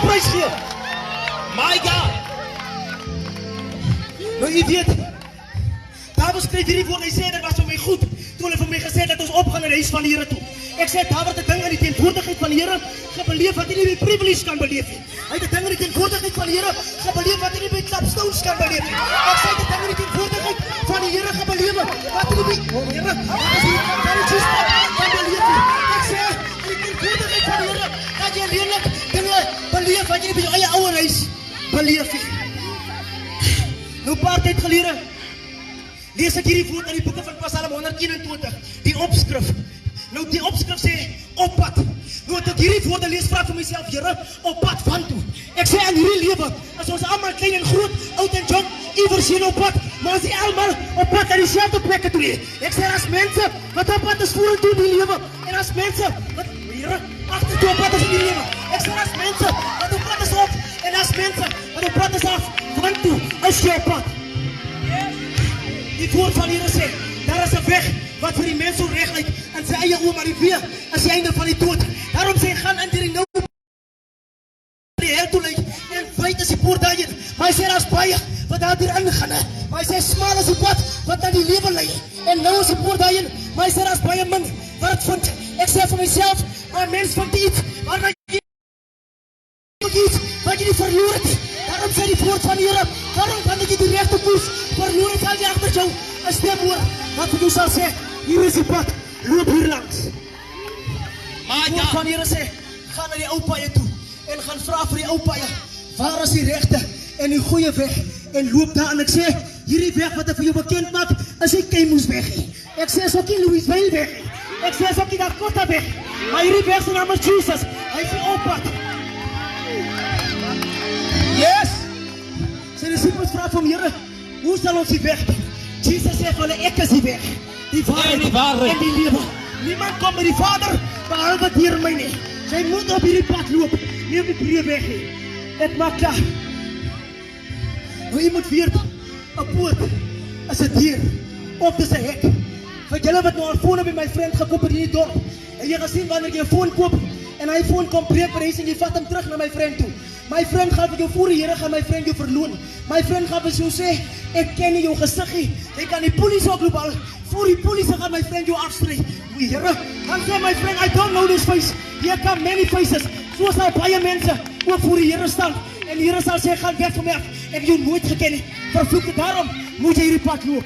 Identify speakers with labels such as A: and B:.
A: prys gee. My God. Nou, jy weet, Dawid skryf hierdie woord, hy sê, dit was vir my goed, toe hulle vir my gesê dat ons opgaan na die huis van die Here toe. Ek sê, Dawid het 'n ding in die teenwoordigheid van die Here gebeleef wat hy nie by privilege kan beleef nie. Hy het 'n ding in die teenwoordigheid van die Here gebeleef wat hy nie by klapstones kan beleef nie. Ek sê, hy het 'n ding in die teenwoordigheid van die Here gebeleef wat hy nie by, Here, as jy kan beleef nie. Ek sê, in die teenwoordigheid van die Here, dat jy leerlik dinge beleef wat jy nie by jou eie ouer huis beleef nie. Nou, paar tyd gelede, lees ek hierdie woord in die boeke van Psalm 121, die opskrif. Nou die opskrif sê, op pad. Nou het ek hierdie woorde lees, vraag vir myself, Here, op pad van toe. Ek sê, in hierdie lewe, as ons allemaal klein en groot, oud en jong, iewers sien op pad, maar ons die allemaal op pad aan dieselfde plekke toe nie. Ek sê, as mense, wat op pad is vorentoe in die lewe, en as mense, wat, Here, agtertoe op pad is in die lewe. Ek sê, as mense, wat op pad is op, en as mense, wat op pad is af, van toe, is jy op pad. Die woord van Here sê, daar is 'n weg wat vir die mens so reg lyk in sy eie oë, maar die weer is die einde van die dood. Daarom sê hy, gaan in die nou die hel toe lyk, en wyd is die poort daarin. Maar hy sê, daar is baie wat daar hierin gaan, maar hy sê, smal is die pad wat na die lewe lei, en nou is die poort daarin, maar hy sê, daar is baie min wat het vind. Ek sê vir myself, maar mens vind iets, maar iets wat jy nie verloor het. Daarom sê die woord van die Here, waarom kan ek die regte koers verloor het al die achter jou, een stem hoor, wat vir jou sal sê, hier is die pad, loop hier langs. Die woord van die Here sê, ga na die ou paaie toe, en gaan vraag vir die ou paaie, waar is die regte en die goeie weg, en loop daar, en ek sê, hierdie weg wat ek vir jou bekend maak, is die Keimoes weg. Ek sê, is ook die Louisville weg. Ek sê, is ook die Dakota weg. Maar hierdie weg sy naam is Jesus, hy is die ou pad. Yes! Sy disciples vraag van Here, hoe sal ons die weg doen? Jesus sê vir hulle, ek is die weg, die waarheid en die lewe. Niemand kom by die Vader, behalwe deur my nie. Sy moet op hierdie pad loop, nie op die breë weg nie. Dit maak klaar. Nou jy moet weet, 'n poort is 'n deur, of dis 'n hek. Vir julle wat nou 'n foon by my vriend gekoop in die dorp, en jy gesien wanneer jy 'n foon koop, en hy foon kom breek by en jy vat hom terug na my vriend toe. My vriend gaan vir jou voor die Here, gaan my vriend jou verloon. My vriend gaan vir jou sê, ek ken nie jou gesig nie. Jy kan die polisie oploop al, voor die polisie gaan my vriend jou afstry. Oei Here, dan sê my vriend, I don't know this face. Hier kan many faces, soos daar baie mense ook voor die Here staan. En die Here sal sê, gaan weg van my af. Ek jou nooit geken nie. Vervloek het, daarom moet jy hierdie pad loop.